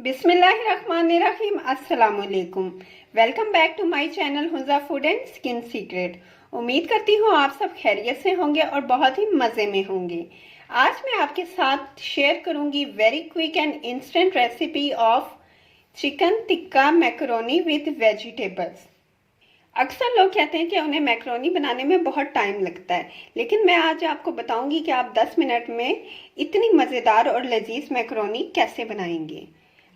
बिस्मिल्लाहिर्रहमानिर्रहीम। अस्सलाम वालेकुम। Welcome back to my channel Huza food and skin secret. उम्मीद करती हूँ आप सब खैरियत से होंगे और बहुत ही मज़े में होंगे। आज मैं आपके साथ शेयर करूंगी very quick and instant recipe of chicken tikka macaroni with vegetables. अक्सर लोग कहते हैं कि उन्हें मैकरोनी बनाने में बहुत टाइम लगता है, लेकिन मैं आज आपको बताऊंगी कि आप 10 मिनट में इतनी मज़ेदार और लजीज मैकरोनी कैसे बनाएंगे।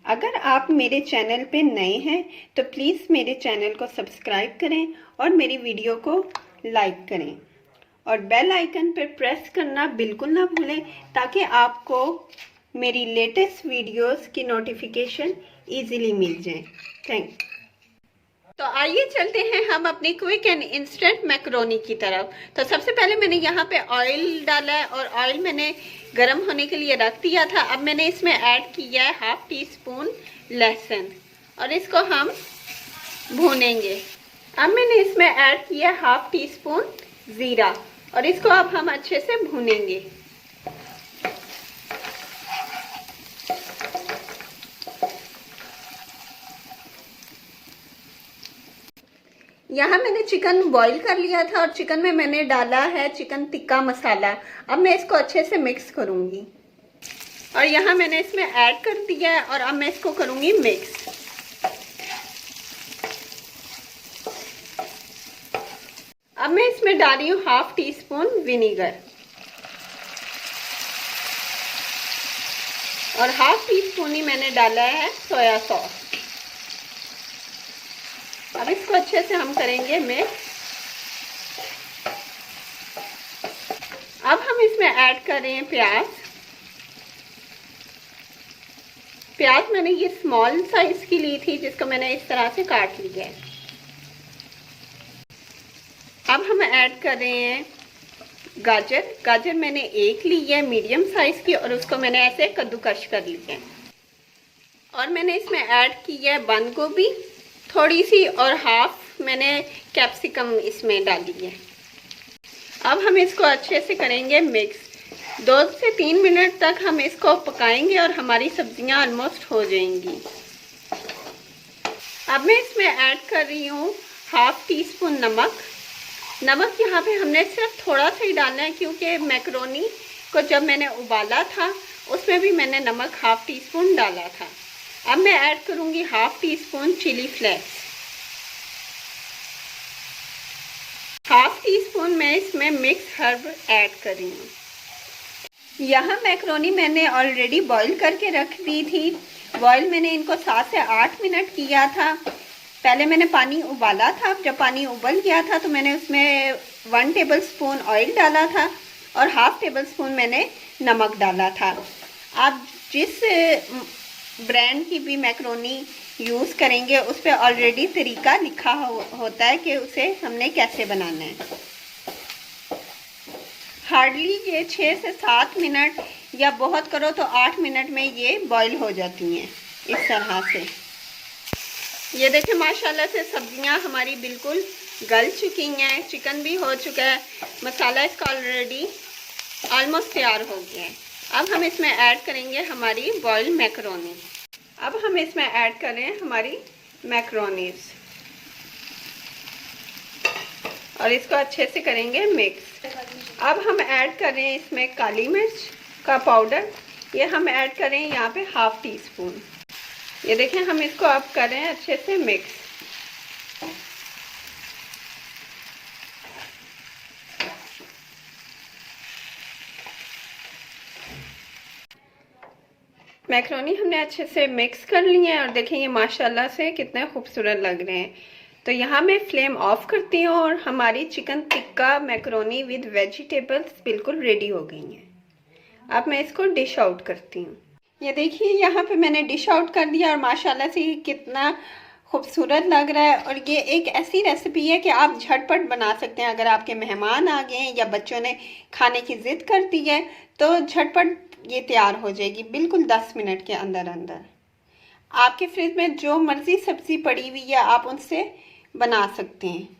अगर आप मेरे चैनल पे नए हैं तो प्लीज़ मेरे चैनल को सब्सक्राइब करें और मेरी वीडियो को लाइक करें और बेल आइकन पर प्रेस करना बिल्कुल ना भूलें ताकि आपको मेरी लेटेस्ट वीडियोस की नोटिफिकेशन इजीली मिल जाए। थैंक। तो आइए चलते हैं हम अपनी क्विक एंड इंस्टेंट मैकरोनी की तरफ। तो सबसे पहले मैंने यहाँ पे ऑयल डाला है और ऑयल मैंने गरम होने के लिए रख दिया था। अब मैंने इसमें ऐड किया है 1/2 टीस्पून लहसुन और इसको हम भूनेंगे। अब मैंने इसमें ऐड किया है 1/2 टीस्पून जीरा और इसको अब हम अच्छे से भूनेंगे। यहाँ मैंने चिकन बॉईल कर लिया था और चिकन में मैंने डाला है चिकन टिक्का मसाला। अब मैं इसको अच्छे से मिक्स करूंगी और यहाँ मैंने इसमें ऐड कर दिया है और अब मैं इसको करूंगी मिक्स। अब मैं इसमें डाल रही हूँ 1/2 टीस्पून विनीगर और 1/2 टीस्पून ही मैंने डाला है सोया सॉस। अब इसको अच्छे से हम करेंगे मिक्स। अब हम इसमें ऐड कर रहे हैं प्याज। प्याज मैंने ये स्मॉल साइज की ली थी जिसको मैंने इस तरह से काट लिया है। अब हम ऐड कर रहे हैं गाजर। गाजर मैंने एक ली है मीडियम साइज की और उसको मैंने ऐसे कद्दूकश कर लिया है। और मैंने इसमें ऐड की है बंद गोभी थोड़ी सी और 1/2 मैंने कैप्सिकम इसमें डाली है। अब हम इसको अच्छे से करेंगे मिक्स। 2 से 3 मिनट तक हम इसको पकाएंगे और हमारी सब्जियां ऑलमोस्ट हो जाएंगी। अब मैं इसमें ऐड कर रही हूँ 1/2 टीस्पून नमक। नमक यहाँ पे हमने सिर्फ थोड़ा सा ही डालना है क्योंकि मैकरोनी को जब मैंने उबाला था उसमें भी मैंने नमक 1/2 टीस्पून डाला था। अब मैं ऐड करूंगी 1/2 टीस्पून चिली फ्लेक्स। 1/2 टीस्पून मैं इसमें मिक्स हर्ब ऐड कर रही हूँ। यहाँ मैकरोनी मैंने ऑलरेडी बॉईल करके रख दी थी। बॉईल मैंने इनको 7 से 8 मिनट किया था। पहले मैंने पानी उबाला था। जब पानी उबल गया था तो मैंने उसमें 1 टेबल स्पून ऑयल डाला था और 1/2 टेबल स्पून मैंने नमक डाला था। आप जिस ब्रांड की भी मैकरोनी यूज़ करेंगे उस पर ऑलरेडी तरीका लिखा होता है कि उसे हमने कैसे बनाना है। हार्डली ये 6 से 7 मिनट या बहुत करो तो 8 मिनट में ये बॉईल हो जाती हैं इस तरह से। ये देखें माशाल्लाह से सब्जियां हमारी बिल्कुल गल चुकी हैं। चिकन भी हो चुका है। मसाला इसका ऑलरेडी ऑलमोस्ट तैयार हो गया है। अब हम इसमें ऐड करेंगे हमारी बॉइल्ड मैकरोनी। अब हम इसमें ऐड कर रहे हैं हमारी मैकरोनीज और इसको अच्छे से करेंगे मिक्स। अब हम ऐड कर रहे हैं इसमें काली मिर्च का पाउडर। ये हम ऐड कर रहे हैं यहाँ पे 1/2 टीस्पून। ये देखें हम इसको अब कर रहे हैं अच्छे से मिक्स। मैकरोनी हमने अच्छे से मिक्स कर लिए हैं और देखें ये माशाल्लाह से कितने खूबसूरत लग रहे हैं। तो यहाँ मैं फ्लेम ऑफ करती हूँ और हमारी chicken tikka macaroni with vegetables बिल्कुल रेडी हो गई हैं। अब मैं इसको डिश आउट करती हूँ। ये देखिए यहाँ पे मैंने डिश आउट कर दिया और माशाल्लाह से कितना खूबसूरत लग रहा है। और ये एक ऐसी रेसिपी है कि आप झटपट बना सकते हैं। अगर आपके मेहमान आ गए हैं या बच्चों ने खाने की ज़िद कर दी है तो झटपट ये तैयार हो जाएगी बिल्कुल 10 मिनट के अंदर अंदर। आपके फ्रिज में जो मर्ज़ी सब्ज़ी पड़ी हुई है आप उनसे बना सकते हैं।